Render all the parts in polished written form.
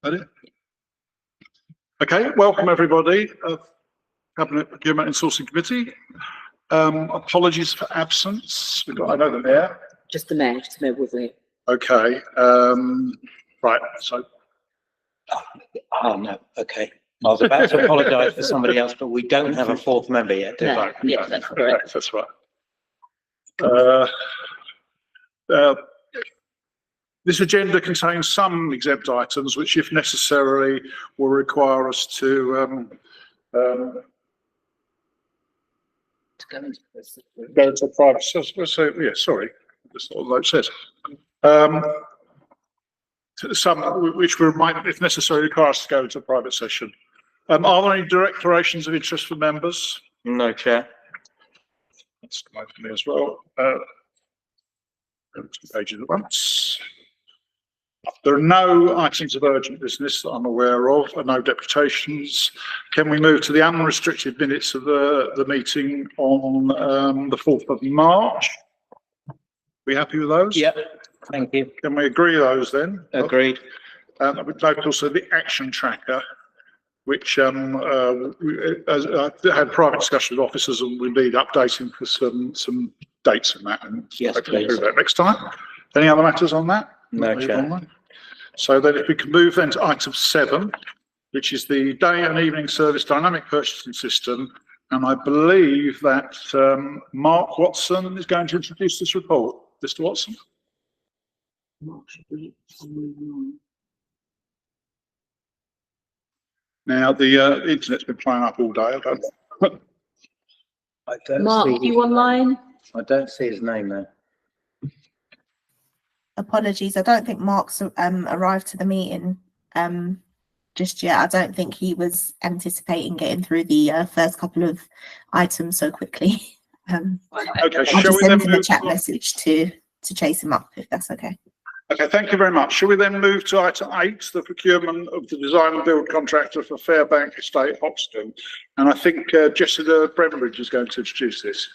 That it? Okay, welcome everybody. Cabinet Procurement Insourcing Committee. Apologies for absence. I know the Mayor. Just the Mayor was here. Okay. Right. So. Oh no. Okay. I was about to apologise for somebody else, but we don't have a fourth member yet, do we? No, yeah, that's correct. That's right. This agenda contains some exempt items which, if necessary, will require us to go into a private. So yeah, sorry, that's not what it says. Some which might, if necessary, require us to go into a private session. Are there any declarations of interest for members? No, Chair. That's fine for me as well. Go 2 pages at once. There are no items of urgent business that I'm aware of, and no deputations. Can we move to the unrestricted minutes of the meeting on the 4th of March? Are we happy with those? Yep. Thank you. Can we agree those then? Agreed. I would note also the action tracker, which I had private discussion with officers and we need updating for some dates in that. And yes, please. Do that next time. Any other matters on that? No, Chair. So then if we can move then to item 7, which is the day and evening service dynamic purchasing system. And I believe that Mark Watson is going to introduce this report. Mr. Watson. Now the internet's been playing up all day. I don't know. Mark, you online? I don't see his name there. Apologies, I don't think Mark's arrived to the meeting just yet. I don't think he was anticipating getting through the first couple of items so quickly. Okay, I'll shall just we then send him a move chat message to chase him up, if that's okay. Okay, thank you very much. Shall we then move to item 8, the procurement of the design and build contractor for Fairbank Estate, Hoxton? And I think Jessica Brembridge is going to introduce this.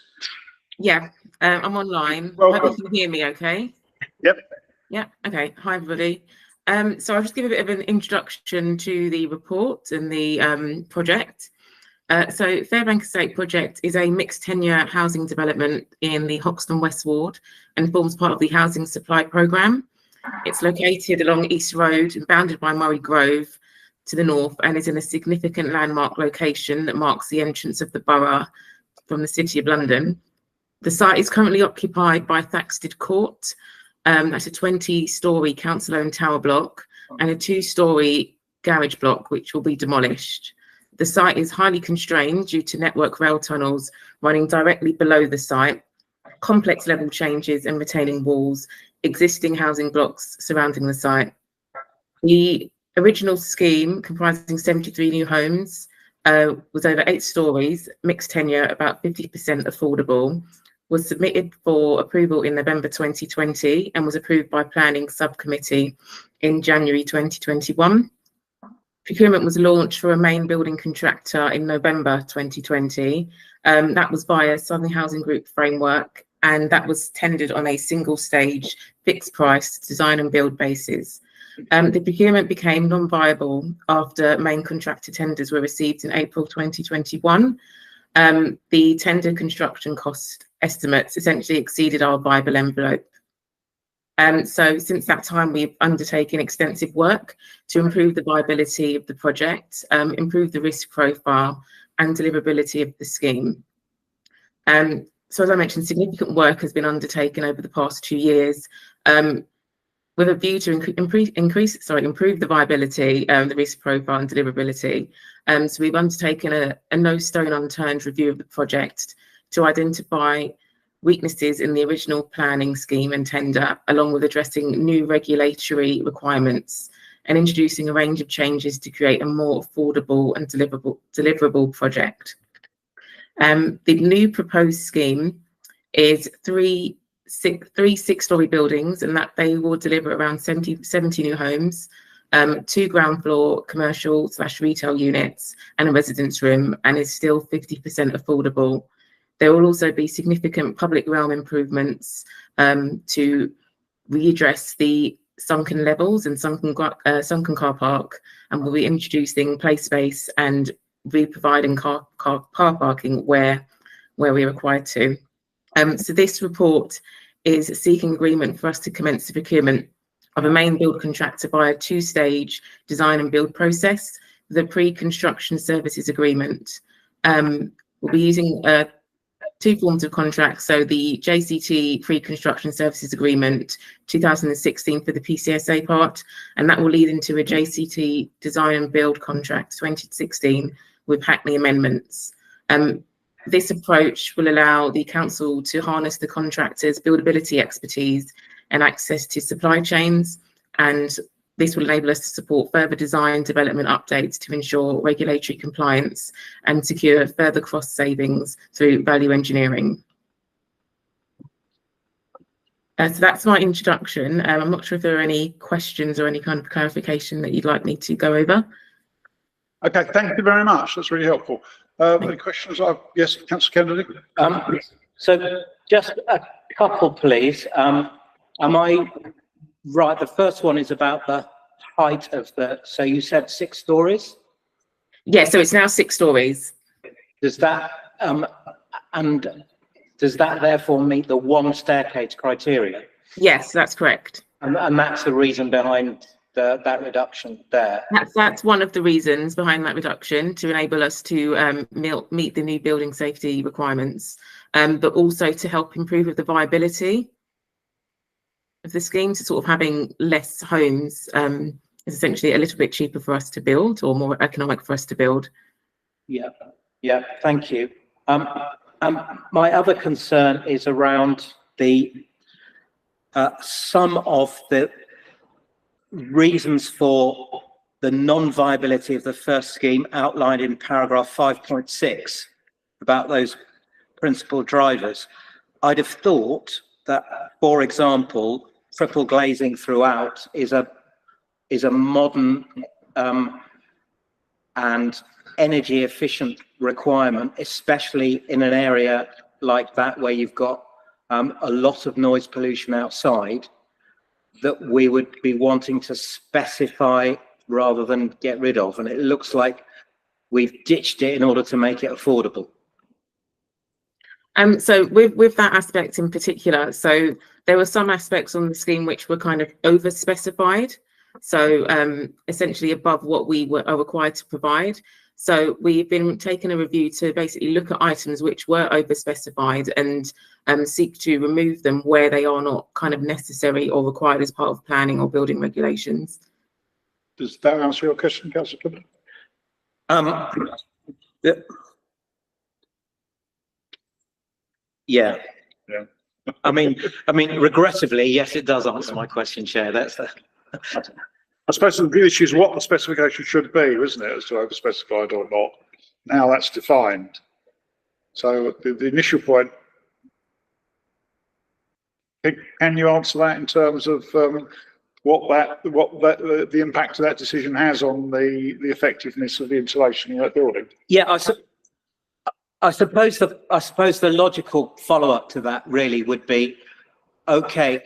Yeah, I'm online. Welcome. Hope you can hear me okay. Yep. Yeah, okay. Hi, everybody. So I'll just give a bit of an introduction to the report and the project. So Fairbank Estate project is a mixed tenure housing development in the Hoxton West Ward and forms part of the housing supply programme. It's located along East Road and bounded by Murray Grove to the north and is in a significant landmark location that marks the entrance of the borough from the City of London. The site is currently occupied by Thaxted Court. That's a 20-storey council-owned tower block and a 2-storey garage block, which will be demolished. The site is highly constrained due to network rail tunnels running directly below the site, complex level changes and retaining walls, existing housing blocks surrounding the site. The original scheme, comprising 73 new homes, was over 8 stories, mixed tenure, about 50% affordable, was submitted for approval in November 2020 and was approved by Planning Subcommittee in January 2021. Procurement was launched for a main building contractor in November 2020. That was via Southern Housing Group framework, and that was tendered on a single stage fixed price design and build basis. The procurement became non-viable after main contractor tenders were received in April 2021. The tender construction cost estimates essentially exceeded our viable envelope. So since that time, we've undertaken extensive work to improve the viability of the project, improve the risk profile and deliverability of the scheme. So as I mentioned, significant work has been undertaken over the past 2 years with a view to improve the viability, the risk profile and deliverability. So we've undertaken a no stone unturned review of the project to identify weaknesses in the original planning scheme and tender, along with addressing new regulatory requirements and introducing a range of changes to create a more affordable and deliverable project. The new proposed scheme is three 6-storey buildings, and that they will deliver around 70 new homes, 2 ground floor commercial/retail units and a residence room, and is still 50% affordable. There will also be significant public realm improvements to readdress the sunken levels and sunken car park, and we'll be introducing play space and re-providing car parking where we're required to. So this report is seeking agreement for us to commence the procurement of a main build contractor via a two-stage design and build process, the pre-construction services agreement. We'll be using two forms of contracts. So the JCT pre-construction services agreement 2016 for the PCSA part, and that will lead into a JCT design and build contract 2016 with Hackney amendments. This approach will allow the council to harness the contractor's buildability expertise and access to supply chains, and this will enable us to support further design development updates to ensure regulatory compliance and secure further cost savings through value engineering. So that's my introduction. I'm not sure if there are any questions or any kind of clarification that you'd like me to go over. Okay, thank you very much. That's really helpful. Any questions? Yes, Councillor Kennedy. So just a couple, please. Am I right? The first one is about the height of the, so you said 6 stories? Yeah, so it's now 6 stories. Does that, and does that therefore meet the 1 staircase criteria? Yes, that's correct. And that's the reason behind that reduction there? That's one of the reasons behind that reduction, to enable us to meet the new building safety requirements, but also to help improve the viability of the scheme, to sort of having less homes is essentially a little bit cheaper for us to build, or more economic for us to build. Yeah, thank you. My other concern is around the some of the reasons for the non-viability of the first scheme outlined in paragraph 5.6 about those principal drivers. I'd have thought that, for example, triple glazing throughout is a modern and energy efficient requirement, especially in an area like that where you've got a lot of noise pollution outside, that we would be wanting to specify rather than get rid of. And it looks like we've ditched it in order to make it affordable. So with that aspect in particular, so there were some aspects on the scheme which were kind of over specified, so essentially above what we are required to provide. So we've been taking a review to basically look at items which were over specified and seek to remove them where they are not kind of necessary or required as part of planning or building regulations. Does that answer your question, Councillor Clifford? Yeah. Yeah. I mean, regrettably, yes, it does answer my question, Chair. That's the. I suppose the issue is what the specification should be, isn't it, as to over specified or not. Now that's defined. So the initial point, can you answer that in terms of the impact of that decision has on the effectiveness of the insulation in that building? Yeah, I suppose the logical follow-up to that really would be, okay,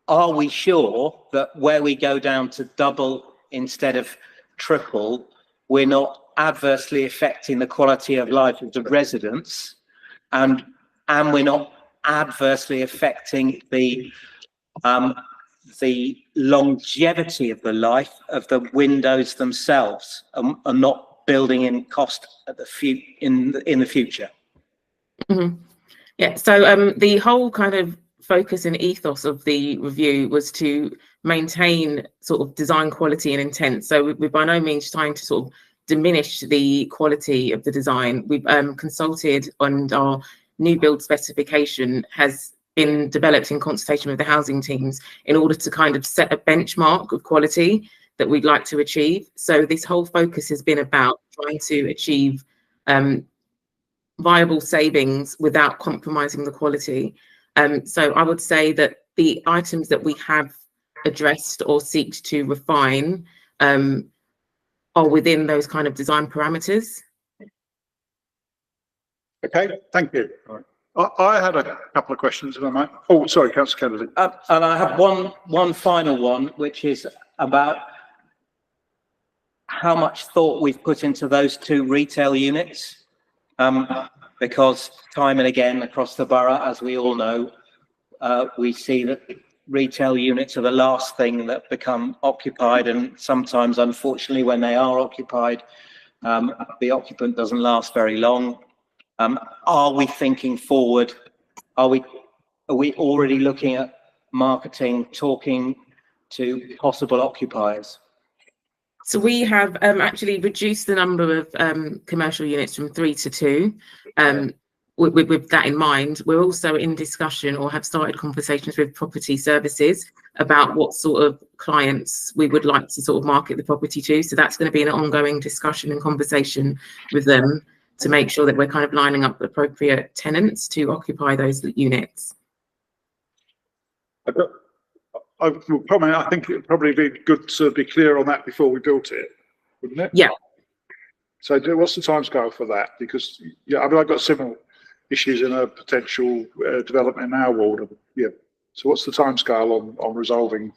are we sure that where we go down to double instead of triple, we're not adversely affecting the quality of life of the residents, and we're not adversely affecting the longevity of the life of the windows themselves, and not building in cost at in the future? Mm-hmm. Yeah, so the whole kind of focus and ethos of the review was to maintain sort of design quality and intent. So we're by no means trying to sort of diminish the quality of the design. We've consulted, and our new build specification has been developed in consultation with the housing teams in order to kind of set a benchmark of quality that we'd like to achieve. So this whole focus has been about trying to achieve viable savings without compromising the quality. So I would say that the items that we have addressed or seek to refine are within those kind of design parameters. Okay, thank you. I had a couple of questions, if I might. Oh, sorry, Councillor Kennedy. And I have one final one, which is about how much thought we've put into those 2 retail units. Because time and again across the borough, as we all know, we see that retail units are the last thing that become occupied, and sometimes, unfortunately, when they are occupied, the occupant doesn't last very long. Are we thinking forward? Are we already looking at marketing, talking to possible occupiers? So we have actually reduced the number of commercial units from 3 to 2. With that in mind, we're also in discussion or have started conversations with property services about what sort of clients we would like to sort of market the property to. So that's going to be an ongoing discussion and conversation with them to make sure that we're kind of lining up appropriate tenants to occupy those units. I think it would probably be good to be clear on that before we built it, wouldn't it? Yeah. So what's the timescale for that? Because I mean, I've got similar issues in a potential development in our ward. Yeah. So what's the timescale on resolving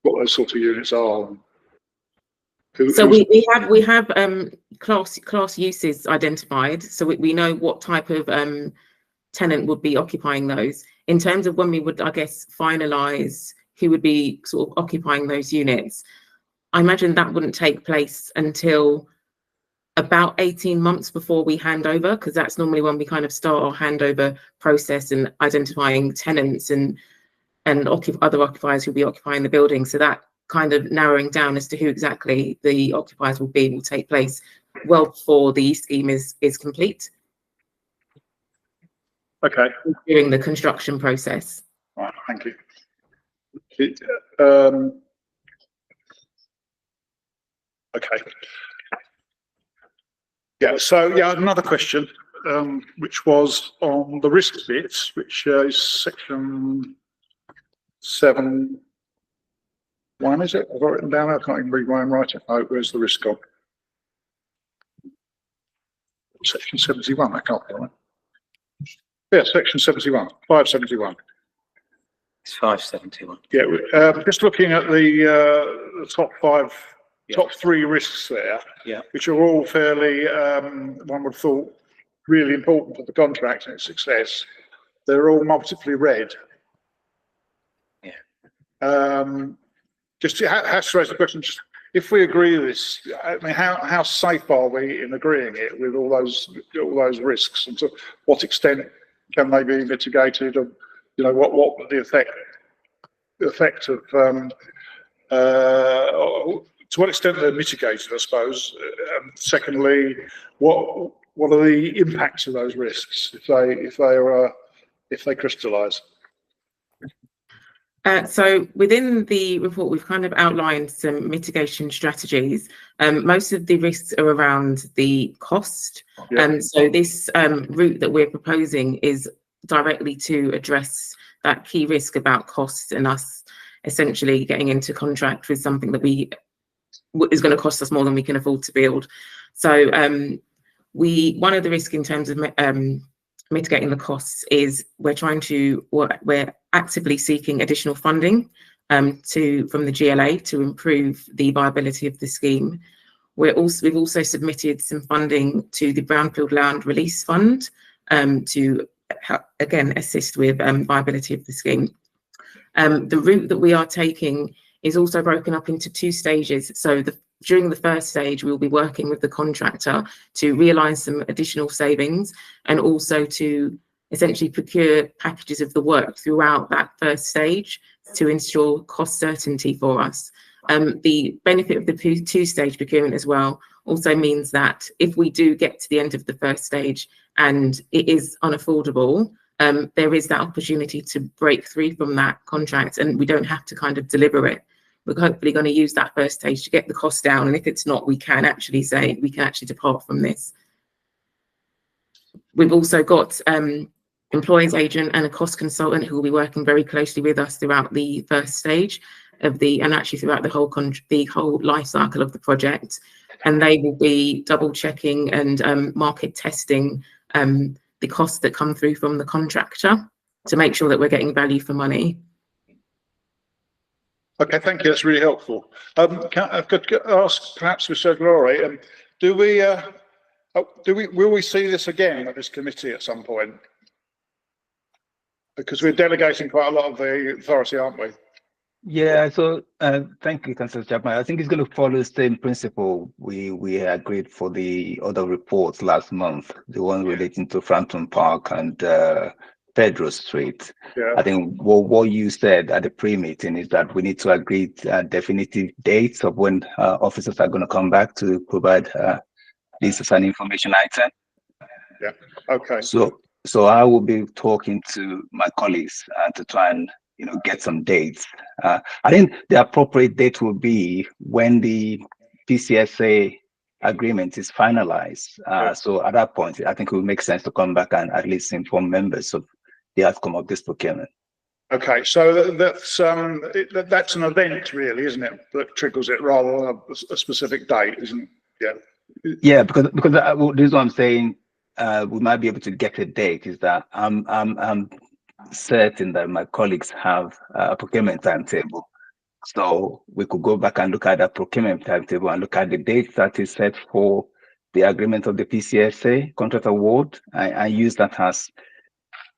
what those sort of units are? So we have class uses identified, so we know what type of tenant would be occupying those. In terms of when we would, I guess, finalise who would be sort of occupying those units, I imagine that wouldn't take place until about 18 months before we hand over, because that's normally when we kind of start our handover process and identifying tenants and other occupiers who'll be occupying the building. So that kind of narrowing down as to who exactly the occupiers will take place well before the scheme is complete. Okay. During the construction process. Right, thank you. Okay. Yeah, so another question, which was on the risk bit, which is section 7. One, is it? I've got it written down. I can't even read my own writing. Oh, where's the risk gone? Section 71. I can't find it. Yeah, section 71, 571. It's 571. Yeah, just looking at the top 3 risks there, which are all fairly, one would have thought, really important for the contract and its success. They're all multiply red. Yeah. Just has to raise the question: just if we agree with this, I mean, how safe are we in agreeing it with all those risks, and to what extent can they be mitigated, and what would the effect of to what extent they're mitigated, I suppose. Secondly, what are the impacts of those risks if they crystallise? So within the report, we've kind of outlined some mitigation strategies. Most of the risks are around the cost. So this route that we're proposing is directly to address that key risk about costs and us essentially getting into contract with something that is going to cost us more than we can afford to build. So one of the risks in terms of mitigating the costs is we're actively seeking additional funding from the GLA to improve the viability of the scheme. We've also submitted some funding to the Brownfield Land Release Fund to again assist with viability of the scheme. The route that we are taking is also broken up into 2 stages. So during the first stage, we will be working with the contractor to realise some additional savings and also to essentially procure packages of the work throughout that first stage to ensure cost certainty for us. The benefit of the 2-stage procurement as well also means that if we do get to the end of the first stage and it is unaffordable, there is that opportunity to break free from that contract and we don't have to kind of deliver it. We're hopefully going to use that first stage to get the cost down, and if it's not, we can actually say we can actually depart from this. We've also got employer's agent and a cost consultant who will be working very closely with us throughout the first stage and actually throughout the whole life cycle of the project, and they will be double checking and market testing the costs that come through from the contractor to make sure that we're getting value for money. Okay, thank you. That's really helpful. I could ask perhaps Mr. Glory, will we see this again at this committee at some point? Because we're delegating quite a lot of the authority, aren't we? Yeah, so thank you, Councillor Chapman. I think it's going to follow the same principle we agreed for the other reports last month, the one relating to Frampton Park and Pedro Street. Yeah. I think what you said at the pre-meeting is that we need to agree definitive dates of when officers are going to come back to provide this as an information item. Yeah. Okay. So I will be talking to my colleagues to try and get some dates. I think the appropriate date will be when the PCSA agreement is finalized. So at that point, I think it will make sense to come back and at least inform members of the outcome of this procurement. Okay, so that's an event, really, isn't it? That triggers it rather than a specific date, isn't it? Yeah. Yeah, because this is what I'm saying. We might be able to get a date. Is that I'm certain that my colleagues have a procurement timetable, so we could go back and look at that procurement timetable and look at the dates that is set for the agreement of the PCSA contract award, and use that as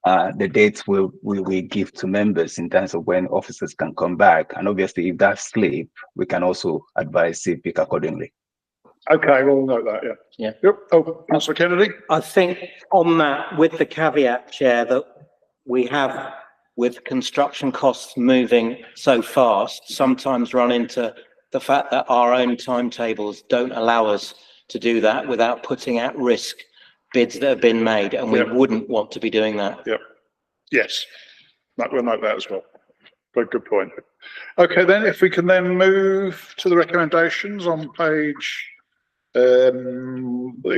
the dates we give to members in terms of when officers can come back. And obviously, if that slip, we can also advise CPIC accordingly. Okay, we'll note that. Yeah. Yeah. Yep. Oh, Councillor Kennedy. I think on that, with the caveat, Chair, that we have, with construction costs moving so fast, sometimes run into the fact that our own timetables don't allow us to do that without putting at risk bids that have been made, and we wouldn't want to be doing that. Yep. Yes. We'll note that as well. Very good point. Okay, then if we can then move to the recommendations on page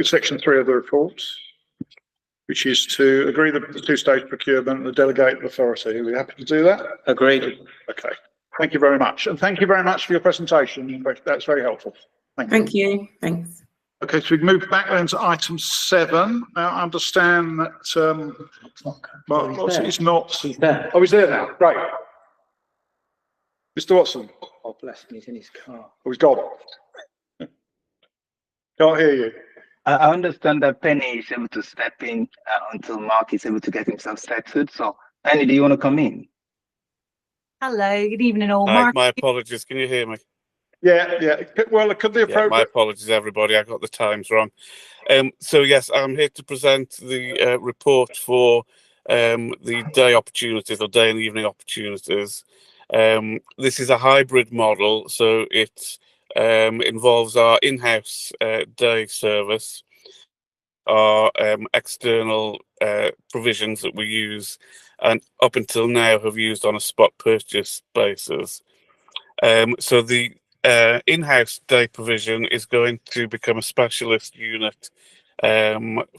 section 3 of the report, which is to agree the two-stage procurement and the delegated authority. Are we happy to do that? Agreed. Okay. Thank you very much. And thank you very much for your presentation. That's very helpful. Thank you. Thanks. Okay, so we move back then to item 7. Now, I understand that it's not. He's there. Oh, he's there now. Great. Mr. Watson. Oh, bless him, he's in his car. Oh, he's gone. Can't hear you. I understand that Penny is able to step in until Mark is able to get himself settled. So, Penny, do you want to come in? Hello, good evening all. Hi, Mark, my apologies. Can you hear me? Yeah. Well, it could be Yeah, appropriate. my apologies, everybody. I got the times wrong. So yes, I'm here to present the report for the day opportunities or day and evening opportunities. This is a hybrid model, so it involves our in-house day service, our external provisions that we use, and up until now have used on a spot purchase basis. So the in-house day provision is going to become a specialist unit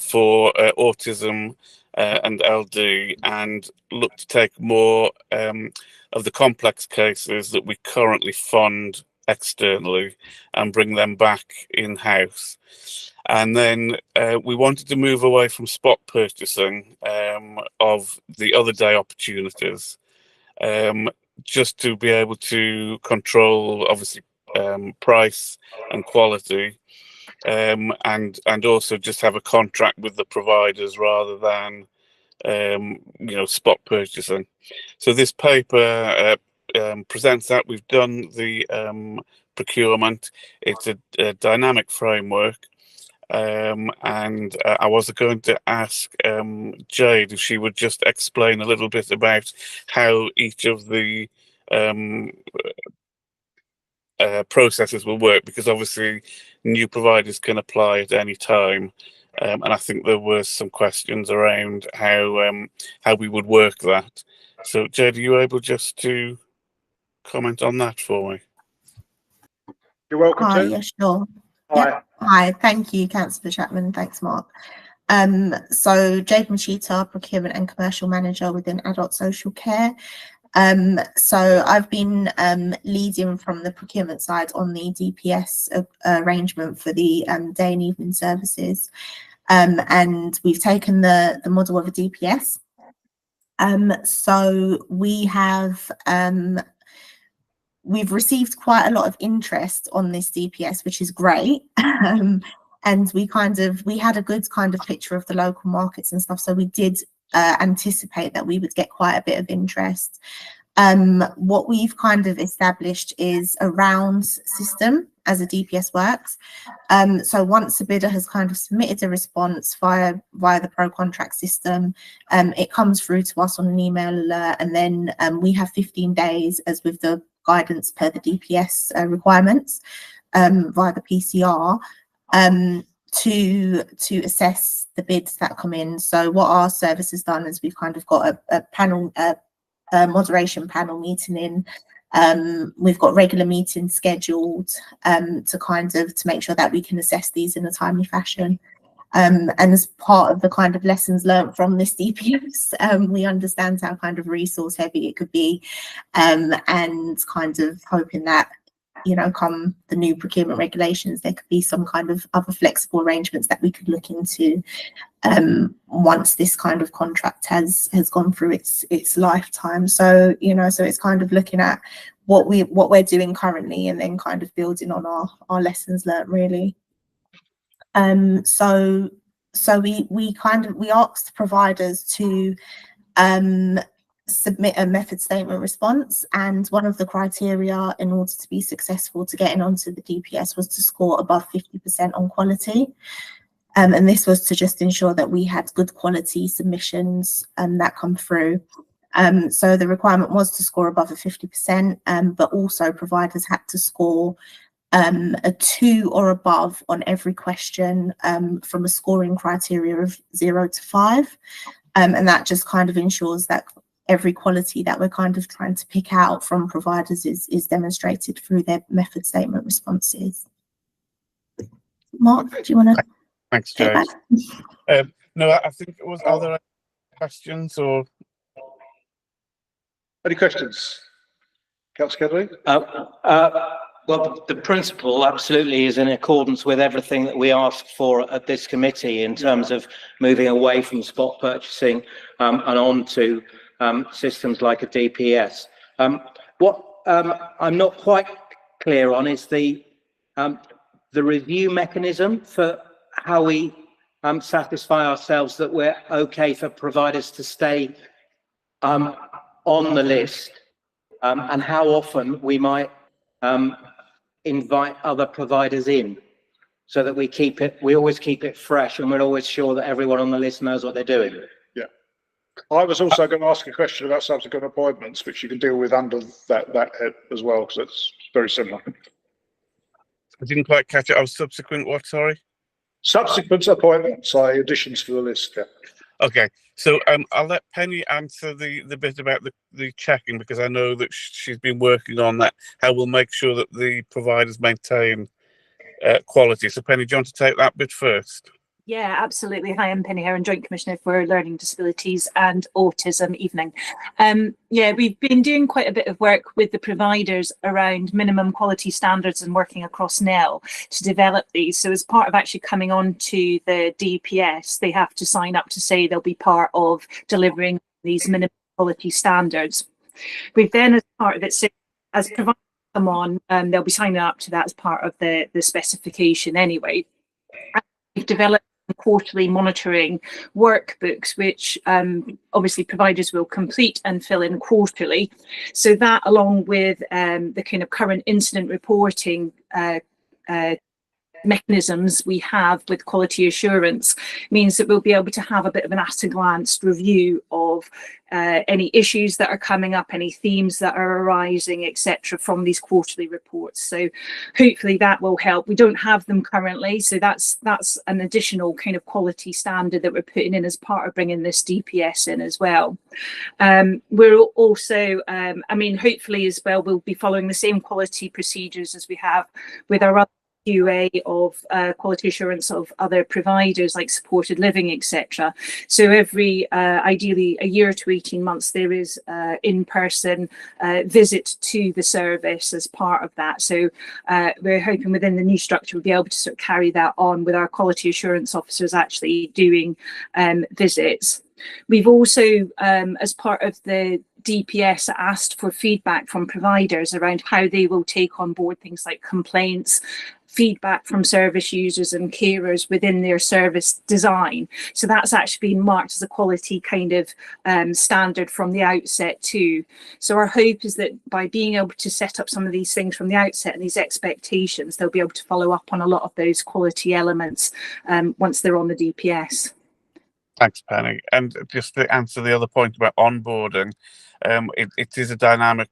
for autism and LD, and look to take more of the complex cases that we currently fund externally and bring them back in-house. And then we wanted to move away from spot purchasing of the other day opportunities, just to be able to control, obviously, price and quality, and also just have a contract with the providers rather than spot purchasing. So this paper presents that. We've done the procurement. It's a dynamic framework, and I was going to ask Jade if she would just explain a little bit about how each of the processes will work, because obviously new providers can apply at any time, and I think there were some questions around how we would work that. So Jade, are you able just to comment on that for me? You're welcome Hi, to. yeah, sure. Hi. Yep. Hi, thank you, Councillor Chapman. Thanks, Mark. So Jade Machita, Procurement and Commercial Manager within Adult Social Care. So I've been leading from the procurement side on the DPS arrangement for the day and evening services. And we've taken the model of a DPS. So we've received quite a lot of interest on this DPS, which is great. And we had a good kind of picture of the local markets and stuff. So we did anticipate that we would get quite a bit of interest. What we've kind of established is a rounds system as a DPS works. So once a bidder has kind of submitted a response via the pro contract system, it comes through to us on an email alert, and then we have 15 days, as with the guidance per the DPS requirements, via the PCR, to assess the bids that come in. So what our service has done is we've kind of got a panel, a moderation panel meeting in. We've got regular meetings scheduled to make sure that we can assess these in a timely fashion. And as part of the kind of lessons learned from this DPS, we understand how kind of resource heavy it could be, and kind of hoping that, come the new procurement regulations, there could be some kind of other flexible arrangements that we could look into once this kind of contract has gone through its lifetime. So, so it's kind of looking at what we're doing currently, and then kind of building on our lessons learned, really. So we asked providers to submit a method statement response, and one of the criteria in order to be successful to getting onto the DPS was to score above 50% on quality. And this was to just ensure that we had good quality submissions that come through. So the requirement was to score above a 50%, but also providers had to score a 2 or above on every question from a scoring criteria of 0 to 5. And that just kind of ensures that every quality that we're kind of trying to pick out from providers is demonstrated through their method statement responses. Mark, do you want to? Thanks, Jo. No, I think it was. Are there any questions or? Any questions? Councillor Kedley? Well, the principle absolutely is in accordance with everything that we asked for at this committee in terms of moving away from spot purchasing and on to systems like a DPS. What I'm not quite clear on is the review mechanism for how we satisfy ourselves that we're okay for providers to stay on the list, and how often we might invite other providers in, so that we always keep it fresh, and we're always sure that everyone on the list knows what they're doing. Yeah. I was also going to ask a question about subsequent appointments, which you can deal with under that head as well, because it's very similar. I didn't quite catch it. Subsequent what, sorry? Subsequent appointments, additions to the list, yeah. Okay, so I'll let Penny answer the bit about the checking, because I know that she's been working on that, how we'll make sure that the providers maintain quality. So Penny, do you want to take that bit first? Yeah, absolutely. Hi, I'm Penny Heron, Joint Commissioner for Learning Disabilities and Autism. Evening. Yeah, we've been doing quite a bit of work with the providers around minimum quality standards and working across NEL to develop these. So as part of actually coming on to the DPS, they have to sign up to say they'll be part of delivering these minimum quality standards. We've then, as part of it, so as providers come on, they'll be signing up to that as part of the specification anyway. We've developed quarterly monitoring workbooks, which obviously providers will complete and fill in quarterly. So that, along with the kind of current incident reporting mechanisms we have with quality assurance, means that we'll be able to have a bit of an at-a-glance review of any issues that are coming up, any themes that are arising, etc., from these quarterly reports. So hopefully that will help. We don't have them currently, so that's an additional kind of quality standard that we're putting in as part of bringing this DPS in as well. We're also, I mean, hopefully as well, we'll be following the same quality procedures as we have with our other QA of quality assurance of other providers like supported living, etc. So every ideally a year to 18 months there is in-person visit to the service as part of that. So we're hoping within the new structure we'll be able to sort of carry that on with our quality assurance officers actually doing visits. We've also, as part of the DPS, asked for feedback from providers around how they will take on board things like complaints, feedback from service users and carers within their service design. So that's actually been marked as a quality kind of standard from the outset too. So our hope is that by being able to set up some of these things from the outset and these expectations, they'll be able to follow up on a lot of those quality elements once they're on the DPS. Thanks, Penny. And just to answer the other point about onboarding, it is a dynamic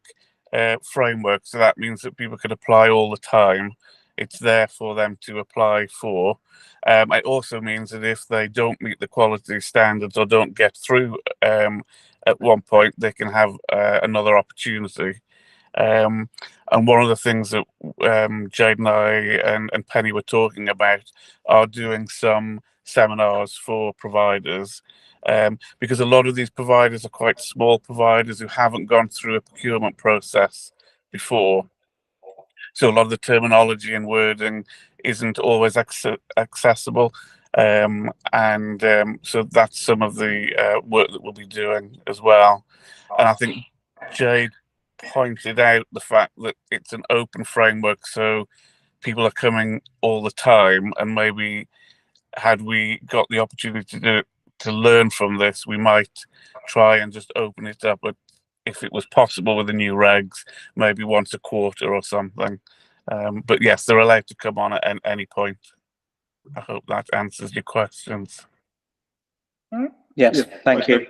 framework, so that means that people can apply all the time. It's there for them to apply for. It also means that if they don't meet the quality standards or don't get through at one point, they can have another opportunity. And one of the things that Jade and I and Penny were talking about are doing some seminars for providers, because a lot of these providers are quite small providers who haven't gone through a procurement process before. So a lot of the terminology and wording isn't always accessible. So that's some of the work that we'll be doing as well. And I think Jade pointed out the fact that it's an open framework, so people are coming all the time, and maybe had we got the opportunity to learn from this, we might try and just open it up, but if it was possible with the new regs, maybe once a quarter or something. But yes, they're allowed to come on at any point. I hope that answers your questions. Yes, thank you.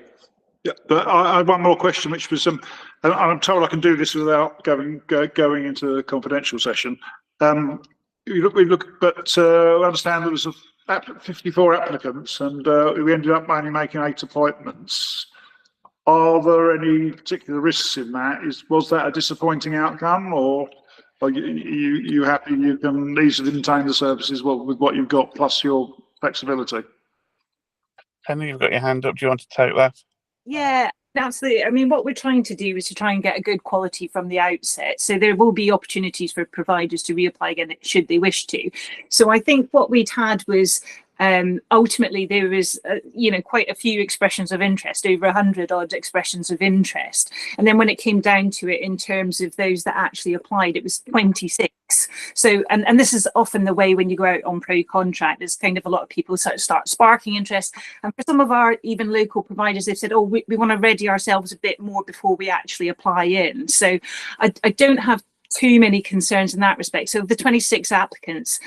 Yeah, but I have one more question, which was, and I'm told I can do this without going into a confidential session. We understand there was 54 applicants, and we ended up only making 8 appointments. Are there any particular risks in that? Was that a disappointing outcome, or are you happy you can easily maintain the services with what you've got plus your flexibility? Penny, you've got your hand up. Do you want to take that? Yeah, absolutely. I mean, what we're trying to do is to try and get a good quality from the outset. So there will be opportunities for providers to reapply again should they wish to. So I think what we'd had was ultimately there was quite a few expressions of interest, over 100 odd expressions of interest, and then when it came down to it in terms of those that actually applied, it was 26. So and this is often the way when you go out on pro contract, there's kind of a lot of people sort of start sparking interest, and for some of our even local providers, they've said, oh, we want to ready ourselves a bit more before we actually apply in. So I don't have too many concerns in that respect. So the 26 applicants,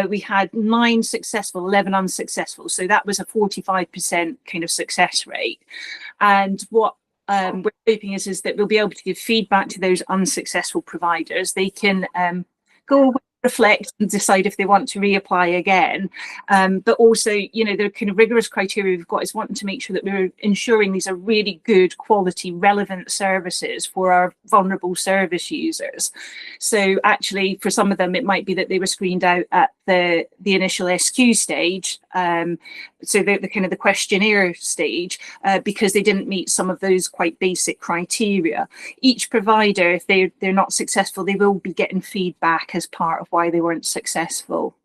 we had 9 successful, 11 unsuccessful. So that was a 45% kind of success rate. And what we're hoping is that we'll be able to give feedback to those unsuccessful providers. They can go away, reflect and decide if they want to reapply again. But also, the kind of rigorous criteria we've got is wanting to make sure that we're ensuring these are really good quality, relevant services for our vulnerable service users. So actually, for some of them, it might be that they were screened out at the initial SQ stage, so the kind of the questionnaire stage, because they didn't meet some of those quite basic criteria. Each provider, if they're not successful, they will be getting feedback as part of why they weren't successful.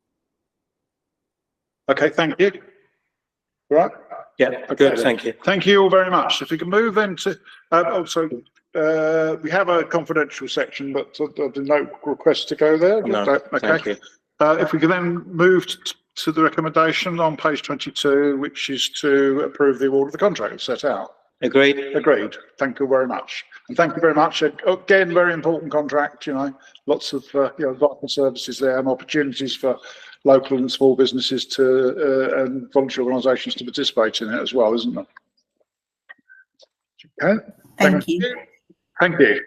Okay, thank you. Right. Yeah, good, thank you. Thank you all very much. If we can move then to, we have a confidential section, but there's no request to go there. No, okay. thank you. If we can then move to the recommendation on page 22, which is to approve the award of the contract set out. Agreed. Agreed. Thank you very much. And thank you very much. Again, very important contract, lots of vital services there and opportunities for local and small businesses and voluntary organisations to participate in it as well, isn't there? Okay. Thank you. Thank you.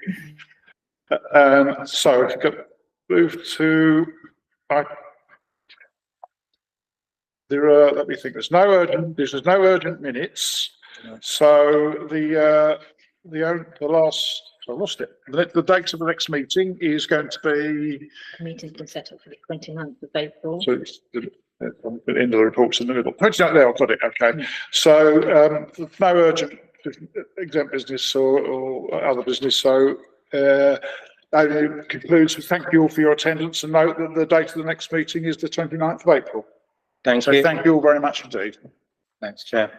So if you could move to, let me think, there's no urgent minutes. So the last So I lost it. The date of the next meeting is going to be, The meeting's been set up for the 29th of April. so it's the end of the report's in the middle. 29th there, I've got it, okay. So no urgent exempt business or other business, so that concludes. Thank you all for your attendance, and note that the date of the next meeting is the 29th of April. Thank So you. thank you all very much indeed. Thanks, Chair.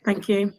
Thank you.